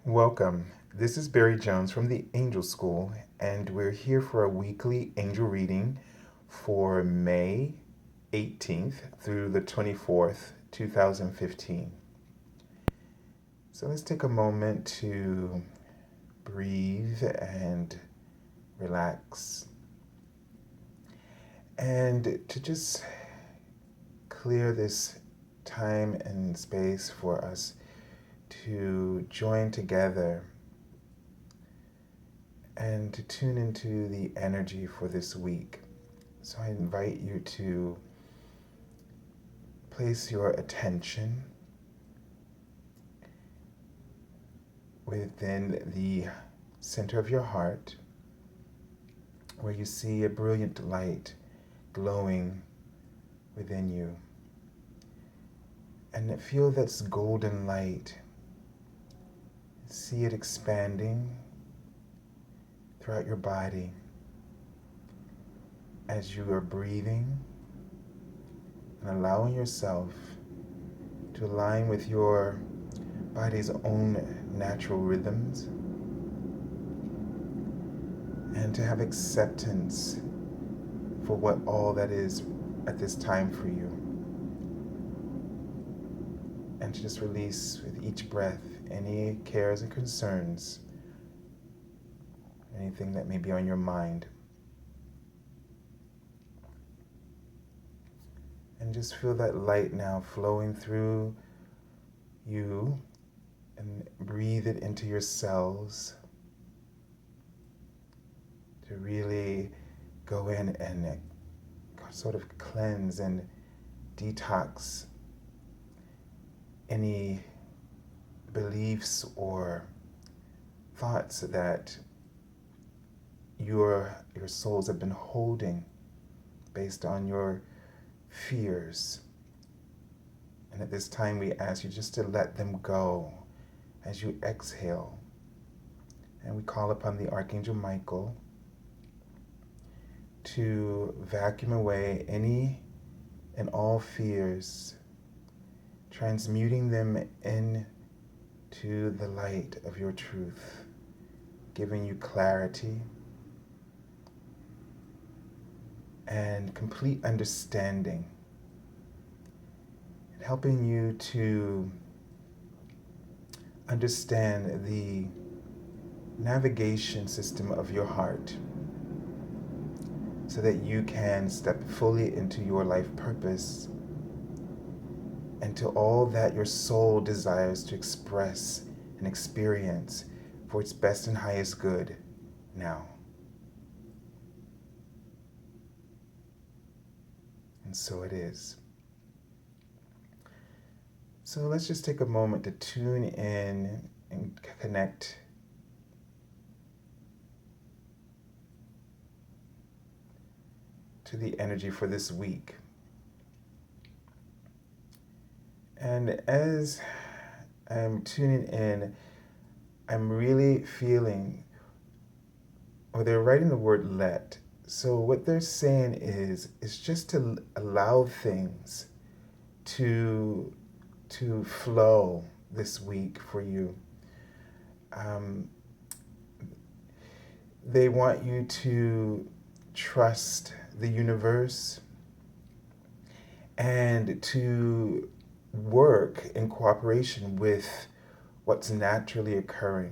Welcome. This is Barry Jones from the Angel School, and we're here for a weekly angel reading for May 18th through the 24th, 2015. So let's take a moment to breathe and relax, and to just clear this time and space for us to join together and to tune into the energy for this week. So I invite you to place your attention within the center of your heart, where you see a brilliant light glowing within you. And feel this golden light. See it expanding throughout your body as you are breathing and allowing yourself to align with your body's own natural rhythms and to have acceptance for what all that is at this time for you. And to just release with each breath any cares and concerns, anything that may be on your mind. And just feel that light now flowing through you, and breathe it into your cells to really go in and sort of cleanse and detox any beliefs or thoughts that your souls have been holding based on your fears. And at this time we ask you just to let them go as you exhale. And we call upon the Archangel Michael to vacuum away any and all fears, transmuting them into the light of your truth, giving you clarity and complete understanding, and helping you to understand the navigation system of your heart so that you can step fully into your life purpose and to all that your soul desires to express and experience for its best and highest good now. And so it is. So let's just take a moment to tune in and connect to the energy for this week. And as I'm tuning in, I'm really feeling, or they're writing the word let. So what they're saying is just to allow things to flow this week for you. They want you to trust the universe and to work in cooperation with what's naturally occurring.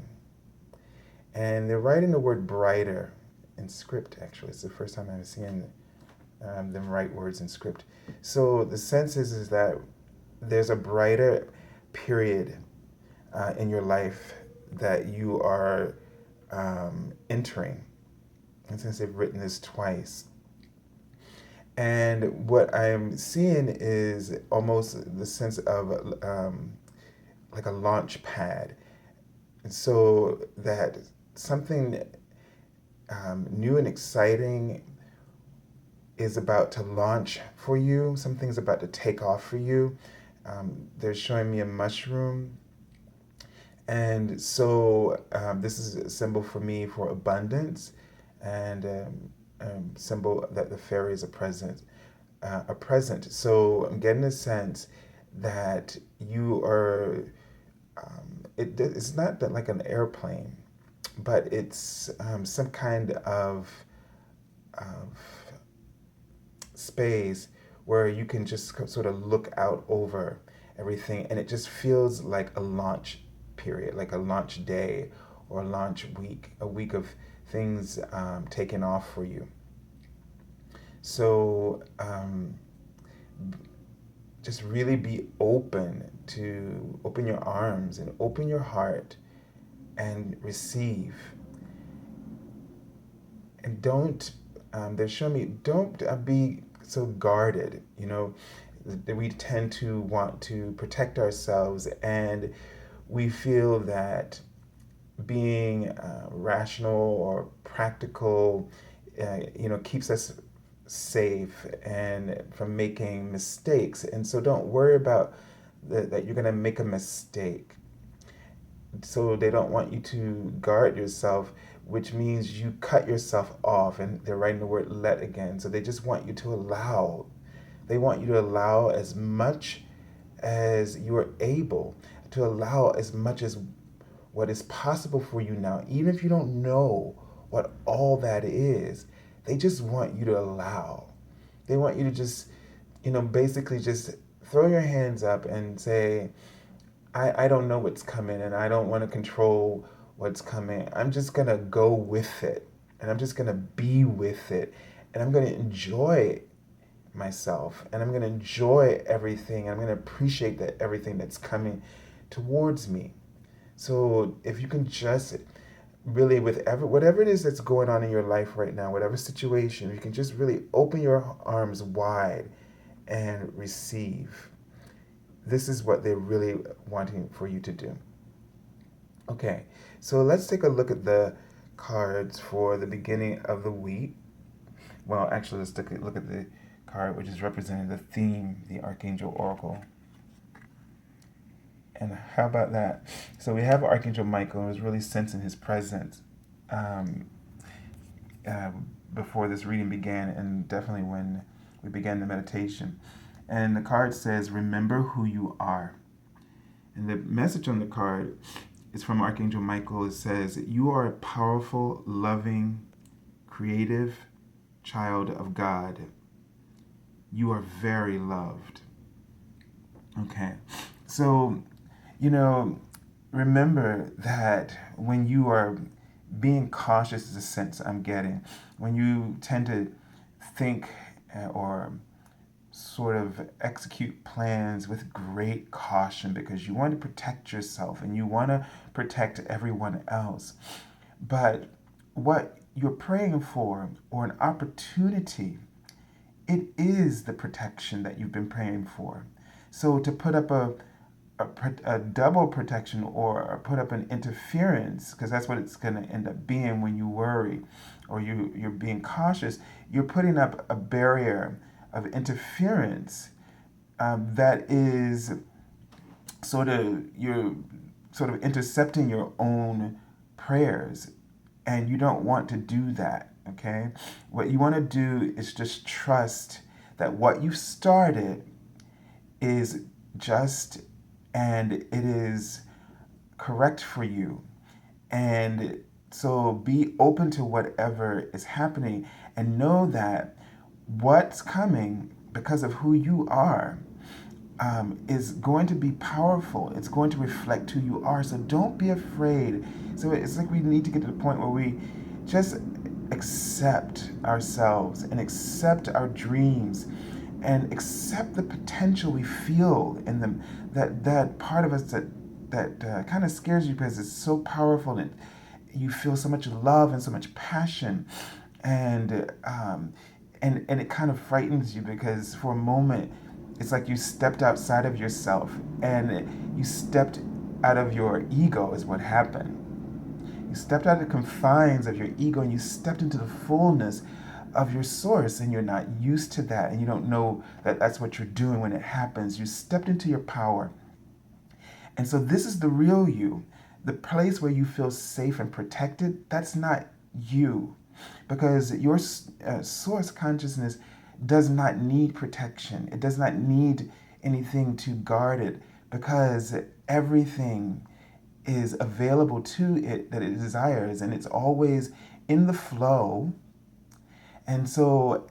And they're writing the word brighter in script, actually. It's the first time I've seen them write words in script. So the sense is that there's a brighter period in your life that you are entering. And since they've written this twice. And what I'm seeing is almost the sense of like a launch pad. And so that something new and exciting is about to launch for you. Something's about to take off for you. They're showing me a mushroom. And so this is a symbol for me for abundance, and symbol that the fairies are present. So I'm getting a sense that you are it's not that like an airplane, but it's some kind of space where you can just sort of look out over everything, and it just feels like a launch period, like a launch day or a launch week, a week of things taking off for you. So just really be open to open your arms and open your heart and receive. And don't, they're showing me, don't be so guarded. We tend to want to protect ourselves, and we feel that being rational or practical, keeps us safe and from making mistakes. And so don't worry about that you're going to make a mistake. So they don't want you to guard yourself, which means you cut yourself off. And they're writing the word let again. So they just want you to allow. They want you to allow as much as you are able, to allow as much as what is possible for you now, even if you don't know what all that is. They just want you to allow. They want you to just, basically just throw your hands up and say, I don't know what's coming, and I don't want to control what's coming. I'm just going to go with it, and I'm just going to be with it, and I'm going to enjoy myself, and I'm going to enjoy everything, and I'm going to appreciate that everything that's coming towards me. So if you can just really, with whatever it is that's going on in your life right now, whatever situation, you can just really open your arms wide and receive. This is what they're really wanting for you to do. Okay, so let's take a look at the cards for the beginning of the week. Well, actually, let's take a look at the card which is representing the theme, the Archangel Oracle. And how about that? So we have Archangel Michael, who was really sensing his presence before this reading began, and definitely when we began the meditation. And the card says, remember who you are. And the message on the card is from Archangel Michael. It says, you are a powerful, loving, creative child of God. You are very loved. Okay, so remember that when you are being cautious, is a sense I'm getting, when you tend to think or sort of execute plans with great caution because you want to protect yourself and you want to protect everyone else. But what you're praying for, or an opportunity, it is the protection that you've been praying for. So to put up a double protection or put up an interference, because that's what it's going to end up being when you worry or you're being cautious, you're putting up a barrier of interference that is you're sort of intercepting your own prayers, and you don't want to do that. Okay, what you want to do is just trust that what you've started is just, and it is correct for you. And so be open to whatever is happening, and know that what's coming, because of who you are, is going to be powerful. It's going to reflect who you are. So don't be afraid. So it's like we need to get to the point where we just accept ourselves and accept our dreams and accept the potential we feel in them. That part of us that kind of scares you because it's so powerful, and you feel so much love and so much passion, and it kind of frightens you because for a moment it's like you stepped outside of yourself and you stepped out of your ego is what happened. You stepped out of the confines of your ego and you stepped into the fullness of your source, and you're not used to that, and you don't know that that's what you're doing when it happens. You stepped into your power. And so this is the real you. The place where you feel safe and protected, that's not you. Because your source consciousness does not need protection. It does not need anything to guard it, because everything is available to it that it desires, and it's always in the flow. And so,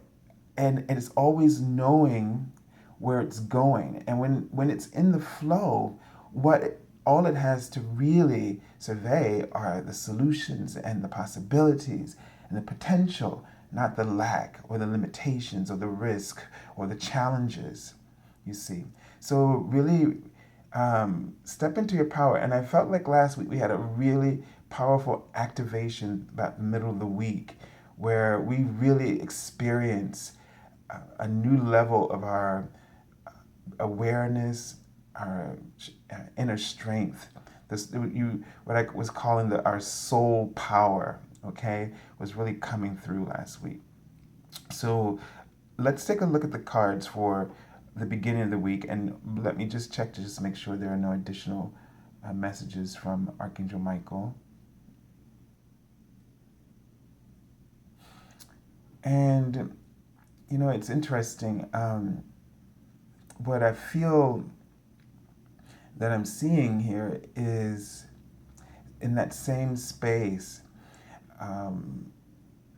and it's always knowing where it's going. And when it's in the flow, all it has to really survey are the solutions and the possibilities and the potential, not the lack or the limitations or the risk or the challenges, you see. So really step into your power. And I felt like last week we had a really powerful activation about the middle of the week where we really experience a new level of our awareness, our inner strength. What I was calling our soul power, okay, was really coming through last week. So let's take a look at the cards for the beginning of the week, and let me just check to just make sure there are no additional messages from Archangel Michael. And it's interesting. What I feel that I'm seeing here is in that same space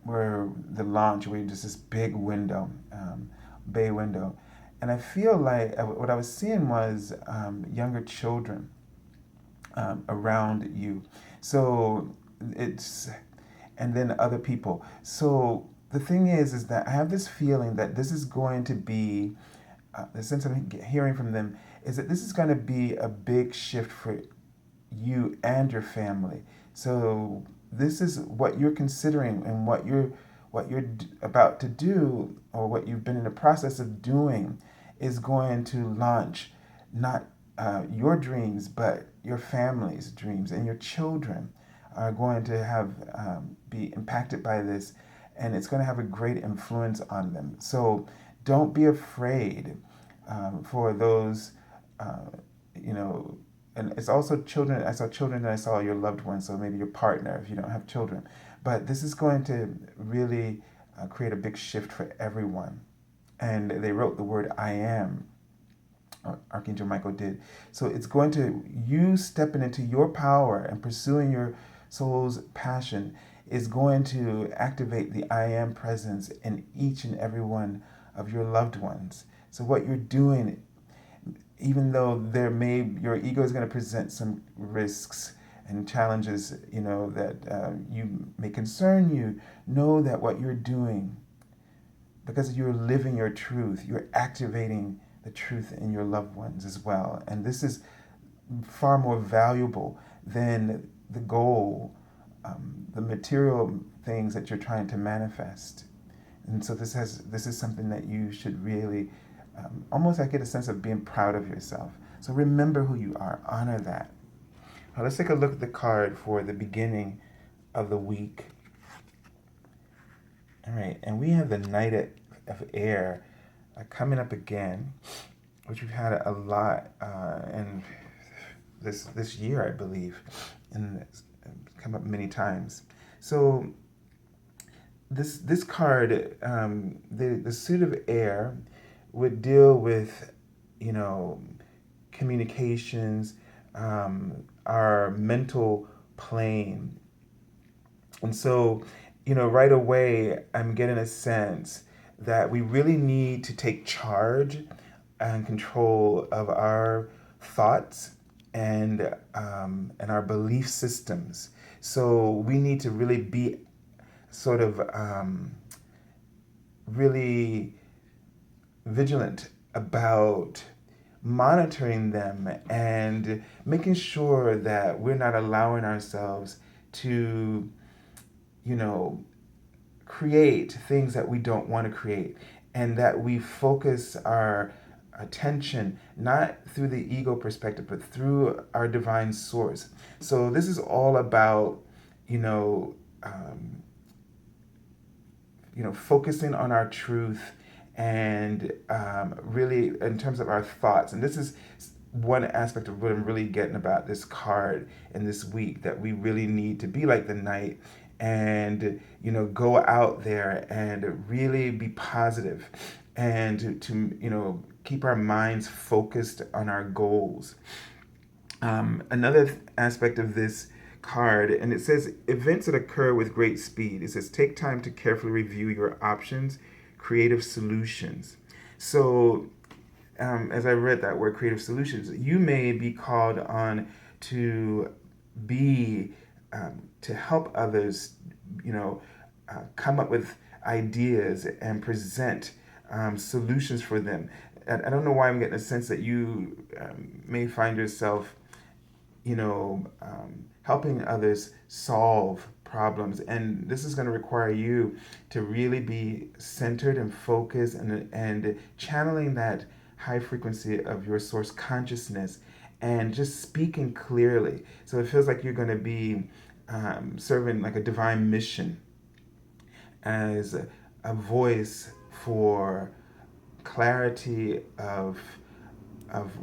where the launch, where just this big window, bay window. And I feel like what I was seeing was younger children around you. So and then other people. So the thing is that I have this feeling that this is going to be, the sense I'm hearing from them is that this is going to be a big shift for you and your family. So this is what you're considering and what you're about to do, or what you've been in the process of doing, is going to launch not your dreams, but your family's dreams, and your children are going to have be impacted by this, and it's going to have a great influence on them. So don't be afraid for those, and it's also children. I saw children, and I saw your loved ones, so maybe your partner if you don't have children. But this is going to really create a big shift for everyone. And they wrote the word I am, Archangel Michael did. So it's going to, you stepping into your power and pursuing your soul's passion is going to activate the I am presence in each and every one of your loved ones. So what you're doing, even though your ego is going to present some risks and challenges, that you may concern you, know that what you're doing, because you're living your truth, you're activating the truth in your loved ones as well. And this is far more valuable than the goal, the material things that you're trying to manifest. And so this is something that you should really, almost I get a sense of being proud of yourself. So remember who you are, honor that. Now let's take a look at the card for the beginning of the week. All right, and we have the Knight of Air coming up again, which we've had a lot in this year, I believe, and it's come up many times. So this card, the suit of air, would deal with, communications, our mental plane. And so, right away, I'm getting a sense that we really need to take charge and control of our thoughts and our belief systems. So we need to really be sort of really vigilant about monitoring them and making sure that we're not allowing ourselves to, create things that we don't want to create, and that we focus our attention not through the ego perspective, but through our divine source. So this is all about, focusing on our truth and really in terms of our thoughts. And this is one aspect of what I'm really getting about this card in this week, that we really need to be like the knight and go out there and really be positive and to keep our minds focused on our goals. Another aspect of this card, and it says events that occur with great speed. It says take time to carefully review your options, creative solutions. So, as I read that word creative solutions, you may be called on to be to help others, come up with ideas and present solutions for them. I don't know why I'm getting a sense that you may find yourself helping others solve problems. And this is going to require you to really be centered and focused and channeling that high frequency of your source consciousness and just speaking clearly. So it feels like you're going to be serving like a divine mission as a voice for clarity of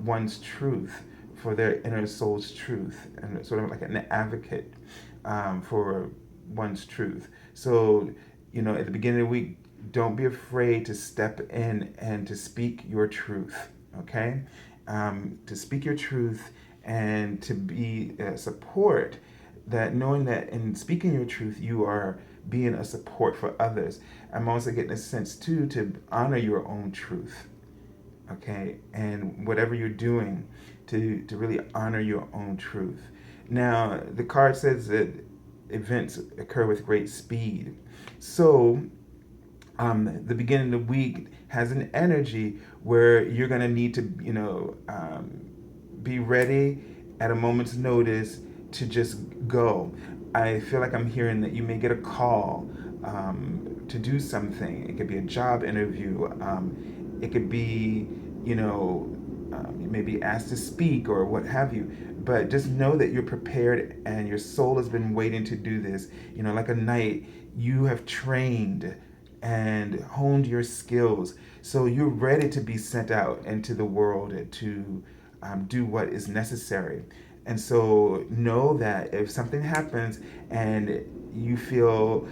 one's truth, for their inner soul's truth, and sort of like an advocate for one's truth. So, at the beginning of the week, don't be afraid to step in and to speak your truth, okay? To speak your truth and to be support that, knowing that in speaking your truth, you are being a support for others. I'm also getting a sense too to honor your own truth, okay, and whatever you're doing to really honor your own truth. Now the card says that events occur with great speed, so the beginning of the week has an energy where you're going to need to be ready at a moment's notice to just go. I feel like I'm hearing that you may get a call to do something. It could be a job interview. It could be, you may be asked to speak or what have you. But just know that you're prepared and your soul has been waiting to do this. Like a knight, you have trained and honed your skills. So you're ready to be sent out into the world to do what is necessary. And so know that if something happens and you feel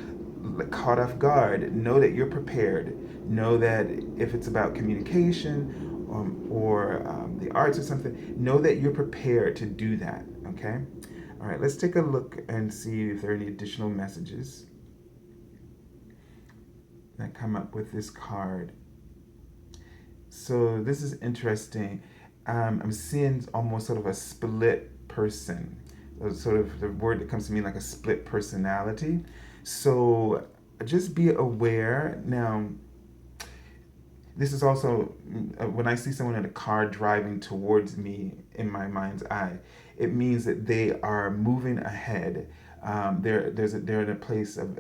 caught off guard, know that you're prepared. Know that if it's about communication or the arts or something, know that you're prepared to do that, okay? All right, let's take a look and see if there are any additional messages that come up with this card. So this is interesting. I'm seeing almost sort of a split person, sort of the word that comes to me like a split personality. So just be aware. Now, this is also when I see someone in a car driving towards me in my mind's eye, it means that they are moving ahead. They're in a place of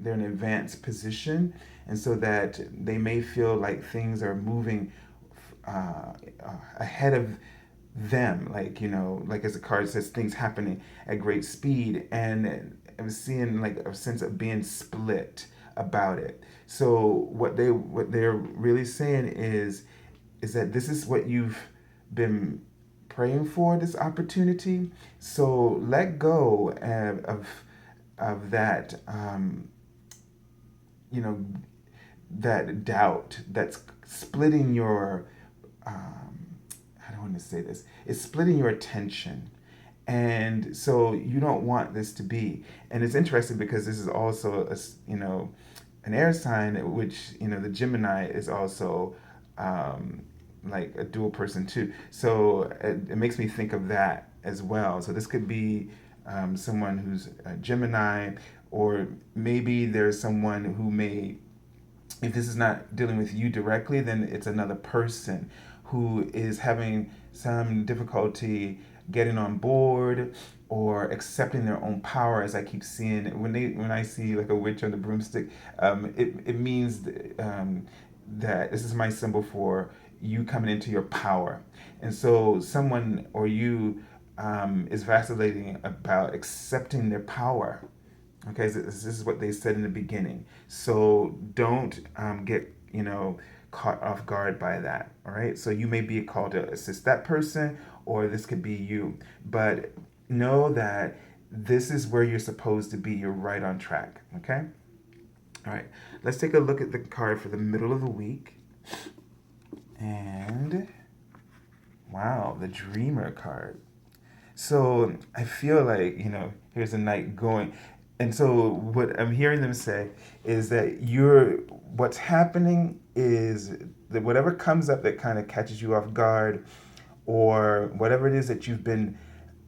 they're in an advanced position, and so that they may feel like things are moving ahead of them, like as the card says, things happening at great speed, and I'm seeing like a sense of being split about it. So what they're really saying is that this is what you've been praying for, this opportunity. So let go of that you know that doubt that's splitting your I don't want to say this. It's splitting your attention. And so you don't want this to be. And it's interesting because this is also an air sign, which the Gemini is also like a dual person too. So it makes me think of that as well. So this could be someone who's a Gemini, or maybe there's someone who may, if this is not dealing with you directly, then it's another person who is having some difficulty getting on board or accepting their own power. As I keep seeing, when I see like a witch on the broomstick, it means that this is my symbol for you coming into your power. And so someone or you is vacillating about accepting their power. Okay, so this is what they said in the beginning. So don't get caught off guard by that. All right. So you may be called to assist that person, or this could be you. But know that this is where you're supposed to be. You're right on track. Okay. All right. Let's take a look at the card for the middle of the week. And wow, the Dreamer card. So I feel like, here's a knight going. And so what I'm hearing them say is that what's happening is that whatever comes up that kind of catches you off guard, or whatever it is that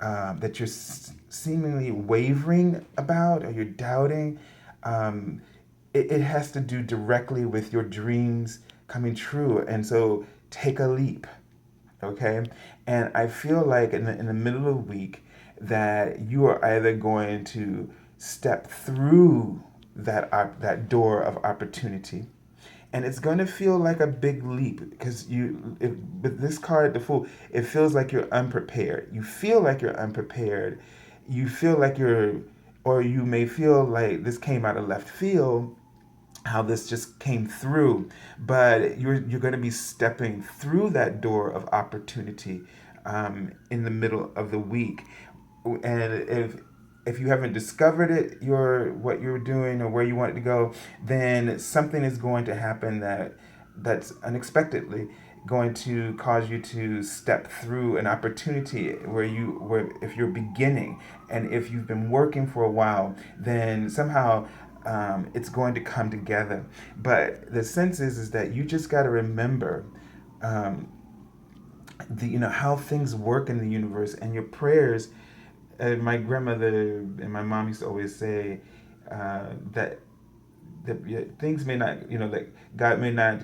that you're seemingly wavering about, or you're doubting, um, it has to do directly with your dreams coming true. And so take a leap, okay? And I feel like in the middle of the week that you are either going to step through that door of opportunity, and it's going to feel like a big leap because with this card, the Fool, it feels like you're unprepared. You feel like you're unprepared. You feel like or you may feel like this came out of left field, how this just came through, but you're going to be stepping through that door of opportunity in the middle of the week. And if you haven't discovered what you're doing or where you want it to go, then something is going to happen that's unexpectedly going to cause you to step through an opportunity where if you're beginning, and if you've been working for a while, then somehow it's going to come together. But the sense is that you just got to remember um, how things work in the universe, and your prayers. My grandmother and my mom used to always say that things may not, that God may not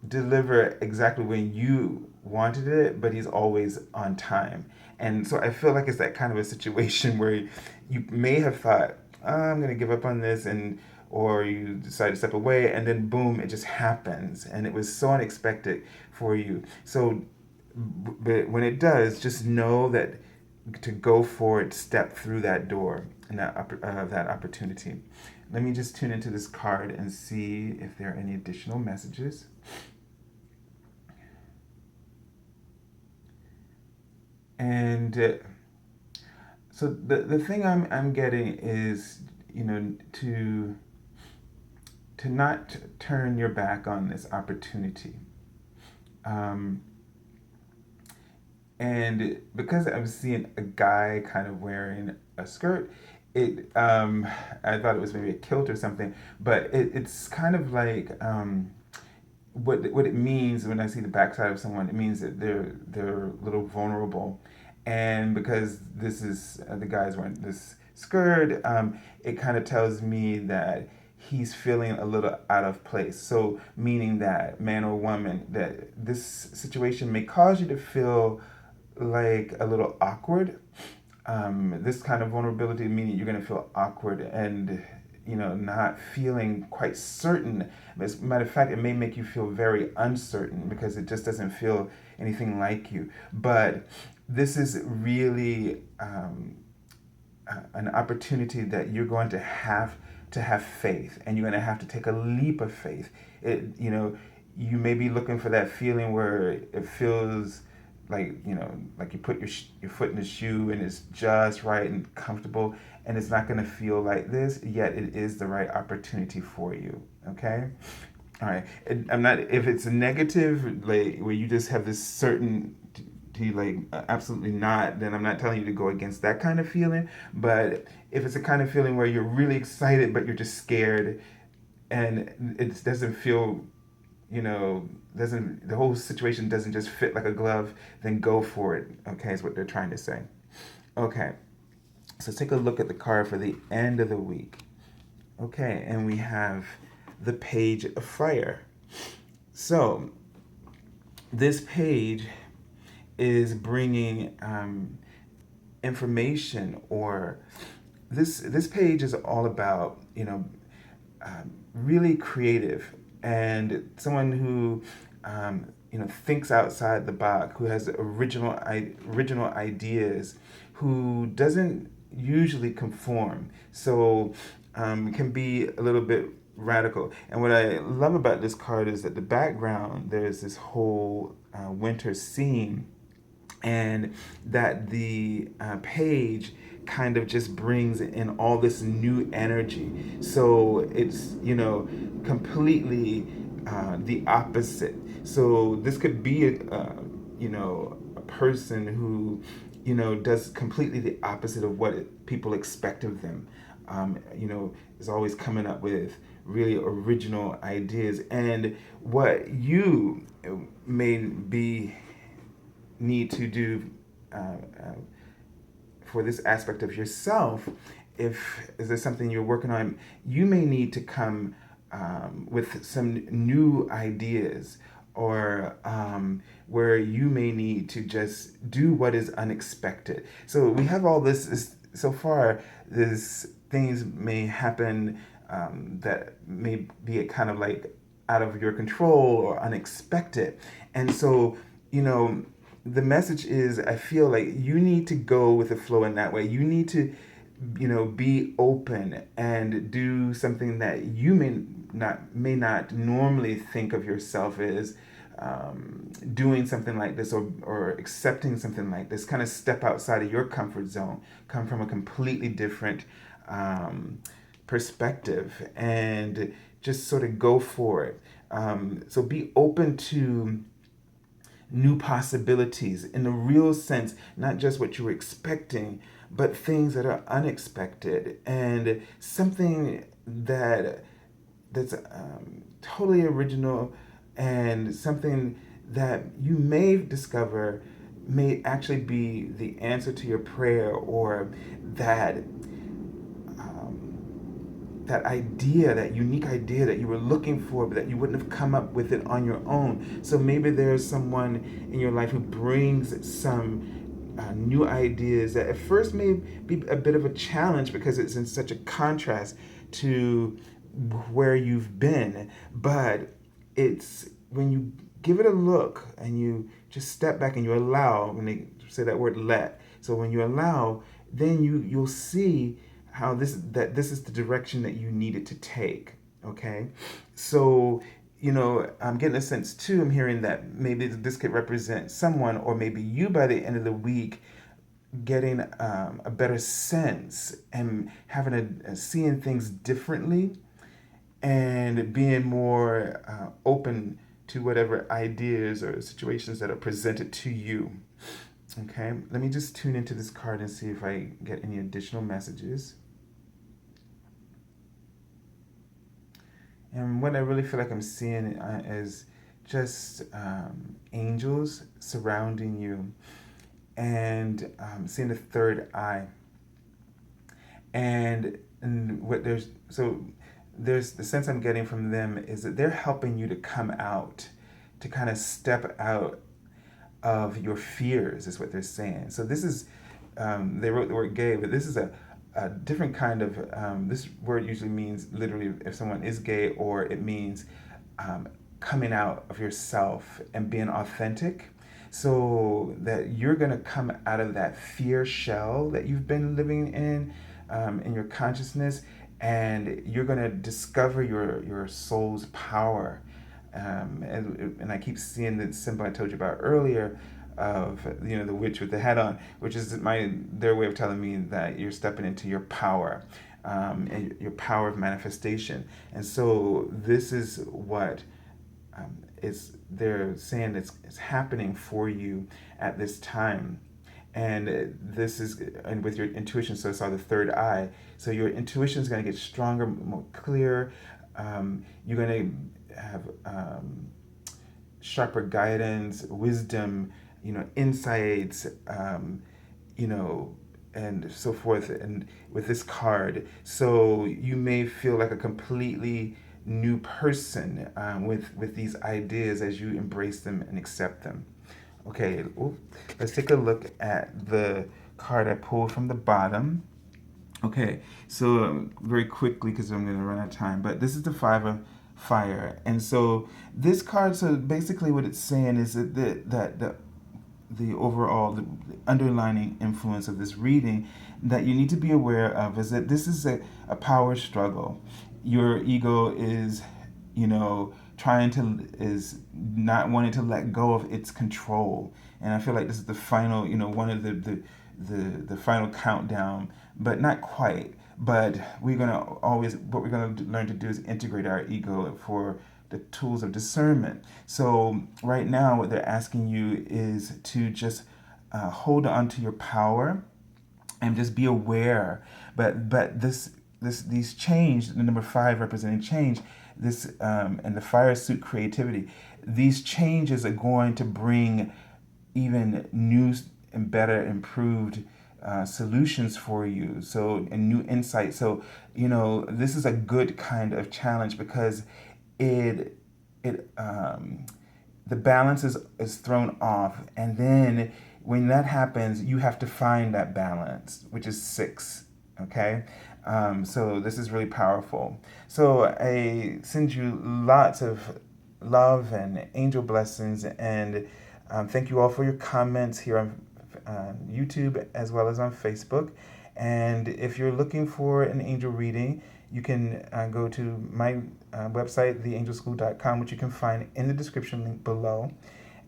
deliver exactly when you wanted it, but He's always on time. And so I feel like it's that kind of a situation where you may have thought, I'm going to give up on this, or you decide to step away, and then boom, it just happens, and it was so unexpected for you. So, but when it does, just know that to go for it, step through that door and that opportunity. Let me just tune into this card and see if there are any additional messages. And so the thing I'm getting is, to not turn your back on this opportunity. Um, and because I'm seeing a guy kind of wearing a skirt, I thought it was maybe a kilt or something, but it's kind of like what it means when I see the backside of someone. It means that they're a little vulnerable, and because this is the guy's wearing this skirt, it kind of tells me that he's feeling a little out of place. So meaning that, man or woman, that this situation may cause you to feel like a little awkward. This kind of vulnerability meaning you're going to feel awkward and not feeling quite certain. As a matter of fact, it may make you feel very uncertain because it just doesn't feel anything like you. But this is really an opportunity that you're going to have faith, and you're going to have to take a leap of faith. You may be looking for that feeling where it feels like like you put your foot in the shoe and it's just right and comfortable, and it's not going to feel like this, yet it is the right opportunity for you. Okay. All right. I'm not, if it's a negative, like where you just have this certainty, like absolutely not, then I'm not telling you to go against that kind of feeling. But if it's a kind of feeling where you're really excited but you're just scared, and it doesn't feel, the whole situation doesn't just fit like a glove, then go for it. Okay, is what they're trying to say. Okay, so take a look at the card for the end of the week. Okay, and we have the Page of Fire. So this page is bringing information, or this page is all about really creative, and someone who thinks outside the box, who has original ideas, who doesn't usually conform. So can be a little bit radical. And what I love about this card is that the background, there's this whole winter scene, and that the page kind of just brings in all this new energy. So it's completely the opposite. So this could be a person who does completely the opposite of what people expect of them. Is always coming up with really original ideas. And what you may be need to do uh, uh, for this aspect of yourself, if is there something you're working on, you may need to come with some new ideas, or where you may need to just do what is unexpected. So we have all this so far. This things may happen that may be kind of like out of your control or unexpected, and so you know the message is, I feel like you need to go with the flow in that way. You need to, be open and do something that you may not normally think of yourself as doing something like this, or accepting something like this. Kind of step outside of your comfort zone, come from a completely different perspective, and just sort of go for it. So be open to new possibilities in the real sense, not just what you were expecting, but things that are unexpected, and something that's totally original, and something that you may discover may actually be the answer to your prayer, or that that idea, that unique idea that you were looking for, but that you wouldn't have come up with it on your own. So maybe there's someone in your life who brings some new ideas that at first may be a bit of a challenge because it's in such a contrast to where you've been. But it's when you give it a look and you just step back and you allow, when they say that word let, so when you allow, then you'll see how this is the direction that you needed to take. Okay, so I'm getting a sense too. I'm hearing that maybe this could represent someone, or maybe you, by the end of the week, getting a better sense and having seeing things differently, and being more open to whatever ideas or situations that are presented to you. Okay, let me just tune into this card and see if I get any additional messages. And what I really feel like I'm seeing is just angels surrounding you, and seeing the third eye. And what there's the sense I'm getting from them is that they're helping you to come out, to kind of step out of your fears, is what they're saying. So this is, they wrote the word gay, but this is a different kind of, this word usually means literally if someone is gay, or it means coming out of yourself and being authentic. So that you're going to come out of that fear shell that you've been living in your consciousness, and you're going to discover your soul's power. And I keep seeing the symbol I told you about earlier of the witch with the hat on, which is their way of telling me that you're stepping into your power, and your power of manifestation. And so this is what they're saying it's happening for you at this time. And this is, and with your intuition, so I saw the third eye. So your intuition is going to get stronger, more clear. You're going to have sharper guidance, wisdom, insights, and so forth. And with this card, so you may feel like a completely new person with these ideas as you embrace them and accept them. Okay, let's take a look at the card I pulled from the bottom. Okay, so very quickly, because I'm going to run out of time, but this is the Five of Fire. And so this card, so basically what it's saying is that the overall, the underlining influence of this reading that you need to be aware of is that this is a power struggle. Your ego is, is not wanting to let go of its control. And I feel like this is the final, one of the final countdown, but not quite. But what we're gonna learn to do is integrate our ego for the tools of discernment. So right now, what they're asking you is to just hold on to your power and just be aware. But these change, the number five representing change, this and the fire suit creativity, these changes are going to bring even new and better improved solutions for you, so and new insight. So this is a good kind of challenge because it it the balance is thrown off, and then when that happens you have to find that balance, which is six. Okay. So this is really powerful. So I send you lots of love and angel blessings, and thank you all for your comments here on YouTube as well as on Facebook. And if you're looking for an angel reading, you can go to my website, theangelschool.com, which you can find in the description link below.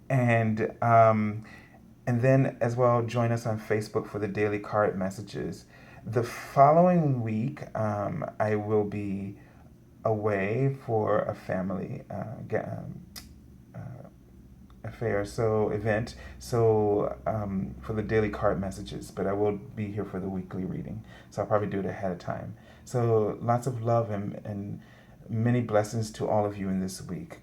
And and then as well, join us on Facebook for the daily card messages. The following week, I will be away for a family affair, so event. So for the daily card messages, but I will be here for the weekly reading. So I'll probably do it ahead of time. So lots of love and many blessings to all of you in this week.